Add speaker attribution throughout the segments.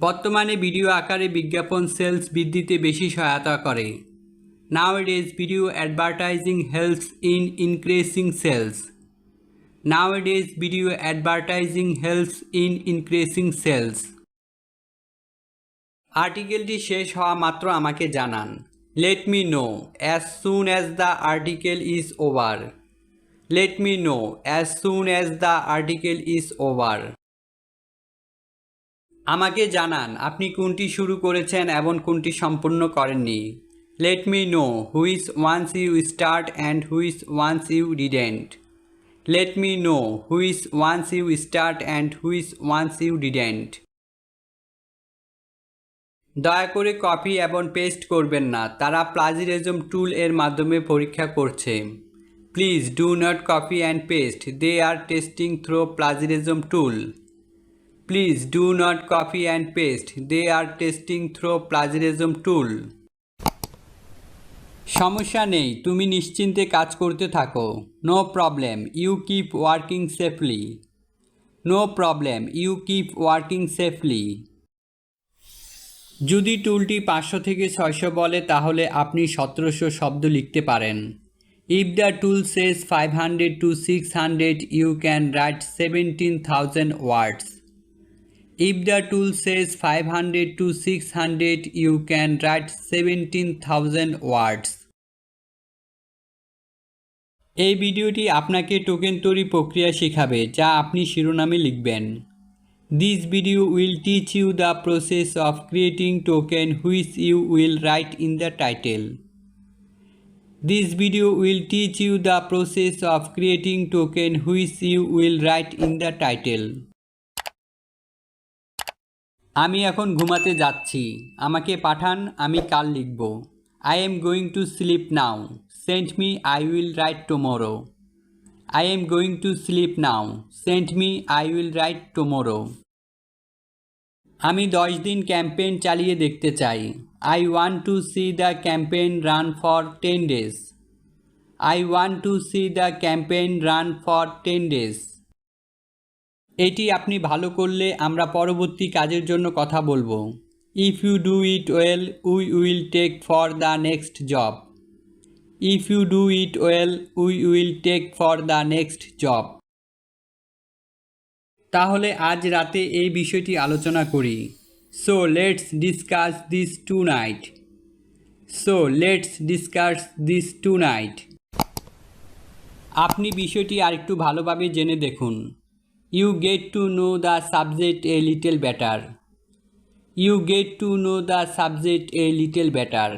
Speaker 1: বর্তমানে ভিডিও আকারে বিজ্ঞাপন সেলস বৃদ্ধিতে বেশি সহায়তা করে। Nowadays, video advertising helps in increasing sales. Nowadays, video advertising helps in increasing sales. আর্টিকেলটি শেষ হওয়া মাত্র আমাকে জানান। Let me know as soon as the article is over. Let me know as soon as the article is over. আমাকে জানান আপনি কোনটি শুরু করেছেন এবং কোনটি সম্পূর্ণ করেননি। Let me know which ones you start and which ones you didn't. Let me know which ones you start and which ones you didn't. দয়া করে কপি এবং পেস্ট করবেন না, তারা প্লাজিয়ারিজম টুল এর মাধ্যমে পরীক্ষা করছে। Please do not copy and paste. They are testing through plagiarism tool. Please do not copy and paste. They are testing through plagiarism tool. সমস্যা নেই, তুমি নিশ্চিন্তে কাজ করতে থাকো। No problem. You keep working safely. No problem. You keep working safely. যদি টুলটি 500 থেকে 600 বলে তাহলে আপনি 1700 শব্দ লিখতে পারেন। If the tool says 500 to 600, you can write 17,000 words. If the tool says 500 to 600, you can write 17,000 words. এই ভিডিওটি আপনাকে টোকেন তৈরি প্রক্রিয়া শেখাবে যা আপনি শিরোনামে লিখবেন। This video will teach you the process of creating token which you will write in the title. This video will teach you the process of creating token which you will write in the title. আমি এখন ঘুমাতে যাচ্ছি, আমাকে পাঠান, আমি কাল লিখব। I am going to sleep now. Send me, I will write tomorrow. I am going to sleep now. Send me, I will write tomorrow. আমি 10 দিন ক্যাম্পেইন চালিয়ে দেখতে চাই। I want to see the campaign run for 10 days. I want to see the campaign run for 10 days. এটি আপনি ভালো করলে আমরা পরবর্তী কাজের জন্য কথা বলবো। If you do it well, we will take for the next job. If you do it well, we will take for the next job. তাহলে আজ রাতে এই বিষয়টি আলোচনা করি। So let's discuss this tonight. So let's discuss this tonight. আপনি বিষয়টি আরেকটু ভালোভাবে জেনে দেখুন। You get to know the subject a little better. You get to know the subject a little better.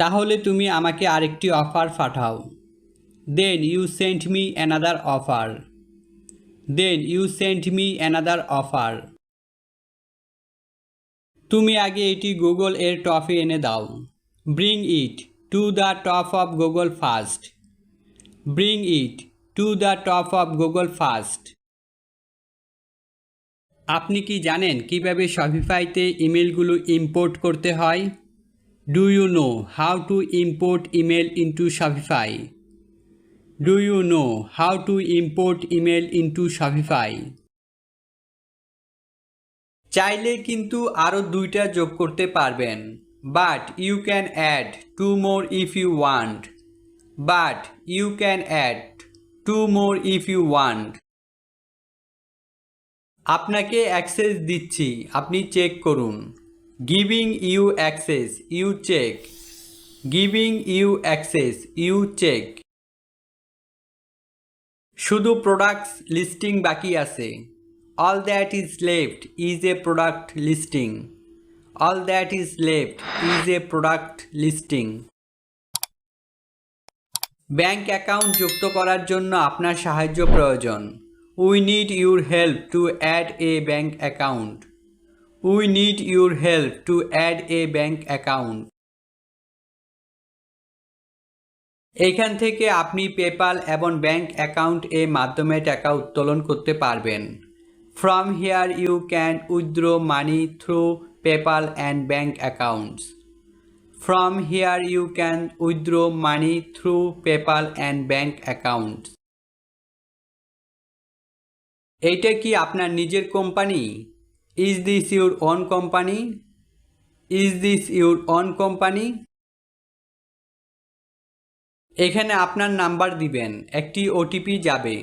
Speaker 1: তাহলে তুমি আমাকে আরেকটি offer Pathao. Then you sent me another offer. Then you sent me another offer. তুমি আগে এটি Google এর টপে এনে দাও। Bring it to the top of Google first. Bring it to the top of Google first. আপনি কি জানেন কিভাবে শপিফাইতে ইমেলগুলো ইম্পোর্ট করতে হয়? Do you know how to import email into Shopify? Do you know how to import email into Shopify? চাইলে কিন্তু আরও 2টা যোগ করতে পারবেন। But you can add 2 more if you want. But you can add 2 more if you want. আপনাকে access দিচ্ছি, আপনি চেক করুন। Giving you access, you check. Giving you access, you check. শুধু প্রোডাক্টস লিস্টিং বাকি আছে। All that is left is a product listing. All that is left is a product listing. Bank account যুক্ত করার জন্য আপনার সাহায্য প্রয়োজন। We need your help to add a bank account. We need your help to add a bank account. এখান থেকে আপনি PayPal এবং ব্যাংক অ্যাকাউন্ট এর মাধ্যমে টাকা উত্তোলন করতে পারবেন। From here you can withdraw money through PayPal and bank accounts. From here you can withdraw money through PayPal and bank accounts. এটা কি আপনার নিজের company? Is this your own company? Is this your own company? এখানে আপনার number দিবেন, একটি OTP যাবে।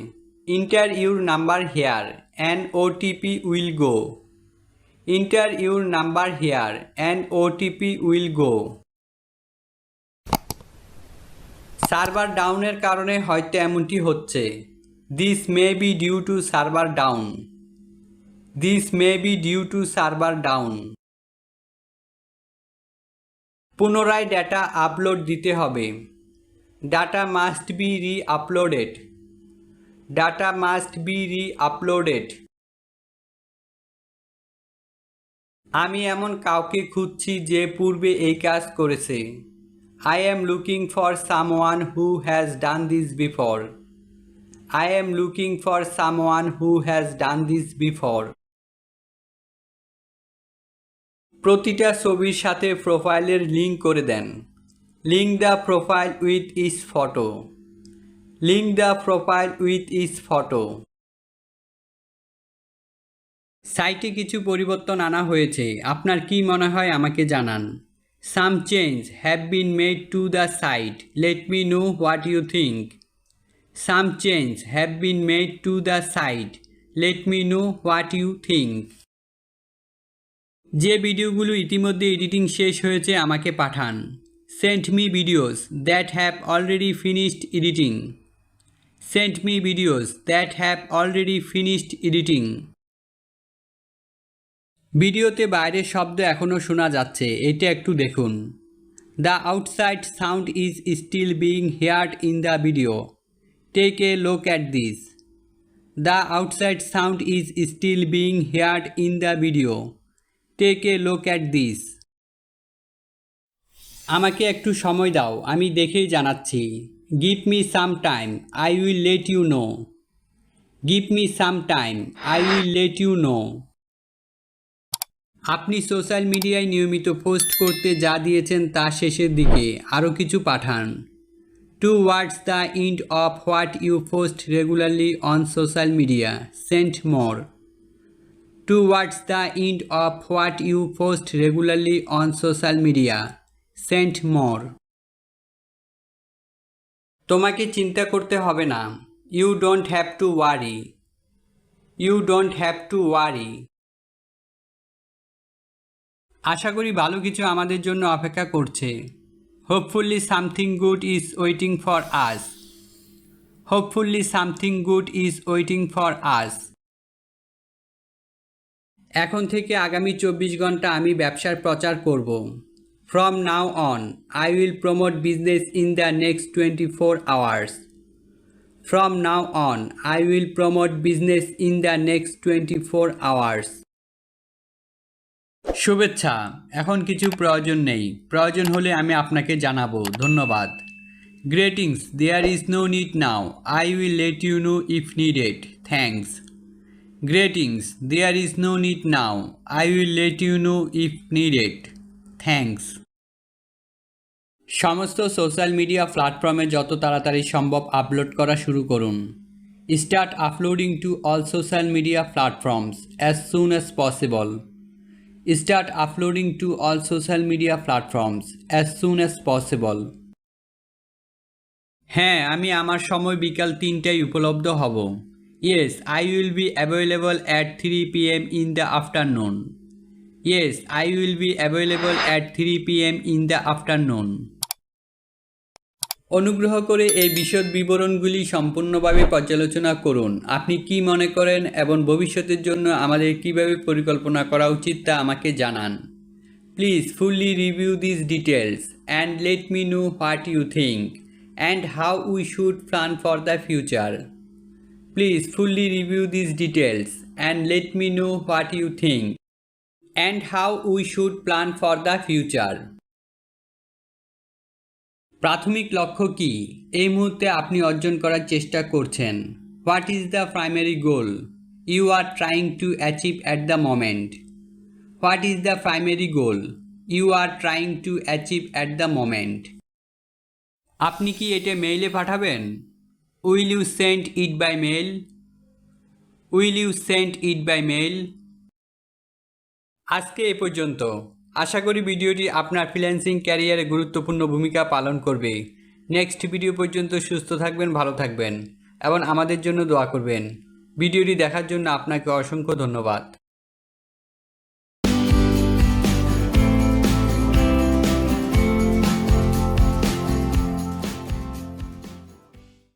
Speaker 1: Enter your number here, an OTP will go. Enter your number here, an OTP will go. Server ডাউনের কারণে হয়তো এমনটি হচ্ছে। This may be due to server down. This may be due to server down. পুনরায় data upload দিতে হবে। Data must be reuploaded. Data must be রি-আপলোডেড। আমি এমন কাউকে খুঁজছি যে পূর্বে এই কাজ করেছে। I am looking for someone who has done this before. I am looking for someone who has done this before. প্রতিটা ছবির সাথে প্রোফাইলের লিঙ্ক করে দেন। Link the profile with each photo. Link the profile with each photo. সাইটে কিছু পরিবর্তন আনা হয়েছে, আপনার কি মনে হয় আমাকে জানান। Some changes have been made to the site. Let me know what you think. Some changes have been made to the site. Let me know what you think. যে ভিডিওগুলো ইতিমধ্যে এডিটিং শেষ হয়েছে আমাকে পাঠান। Send me videos that have already finished editing. Send me videos that have already finished editing. ভিডিওতে বাইরের শব্দ এখনও শোনা যাচ্ছে, এটা একটু দেখুন। The outside sound is still being heard in the video. Take a look at this. The outside sound is still being heard in the video. Take a look at this. আমাকে একটু সময় দাও, আমি দেখেই জানাচ্ছি। Give me some time, I will let you know. Give me some time, I will let you know. আপনি social মিডিয়ায় নিয়মিত পোস্ট করতে যা দিয়েছেন তা শেষের দিকে আরও কিছু পাঠান। Towards the end of what you post regularly on social media, send more. Towards the end of what you post regularly on social media, send more. তোমাকে চিন্তা করতে হবে না। You don't have to worry. You don't have to worry. আশা করি ভালো কিছু আমাদের জন্য অপেক্ষা করছে। Hopefully something good is waiting for us. Hopefully something good is waiting for us. এখন থেকে আগামী 24 ঘন্টা আমি ব্যবসার প্রচার করব। From now on, I will promote business in the next 24 hours. From now on, I will promote business in the next 24 hours. শুভেচ্ছা, এখন কিছু প্রয়োজন নেই, প্রয়োজন হলে আমি আপনাকে জানাবো। ধন্যবাদ। Greetings, there is no need now. I will let you know if needed. Thanks. Greetings, there is no need now. I will let you know if needed. Thanks. সমস্ত সোশ্যাল মিডিয়া প্ল্যাটফর্মে যত তাড়াতাড়ি সম্ভব আপলোড করা শুরু করুন। Start uploading to all social media platforms as soon as possible. Start uploading to all social media platforms as soon as possible. হ্যাঁ, আমি আমার সময় বিকাল 3টায় উপলব্ধ হব। Yes, I will be available at 3 p.m. in the afternoon. Yes, I will be available at 3 p.m. in the afternoon. অনুগ্রহ করে এই বিশদ বিবরণগুলি সম্পূর্ণভাবে পর্যালোচনা করুন। আপনি কি মনে করেন এবং ভবিষ্যতের জন্য আমাদের কিভাবে পরিকল্পনা করা উচিত তা আমাকে জানান। Please fully review this details and let me know what you think and how we should plan for the future. Please fully review this details and let me know what you think and how we should plan for the future. প্রাথমিক লক্ষ্য কি এই মুহূর্তে আপনি অর্জন করার চেষ্টা করছেন? What is the primary goal you are trying to achieve at the moment? What is the primary goal you are trying to achieve at the moment? আপনি কি এটা মেইলে পাঠাবেন? Will you send it by mail? Will you send it by mail? আজকে এই পর্যন্ত। আশা করি ভিডিওটি আপনার ফ্রিল্যান্সিং ক্যারিয়ারে গুরুত্বপূর্ণ ভূমিকা পালন করবে। নেক্সট ভিডিও পর্যন্ত সুস্থ থাকবেন, ভালো থাকবেন এবং আমাদের জন্য দোয়া করবেন। ভিডিওটি দেখার জন্য আপনাকে অসংখ্য ধন্যবাদ।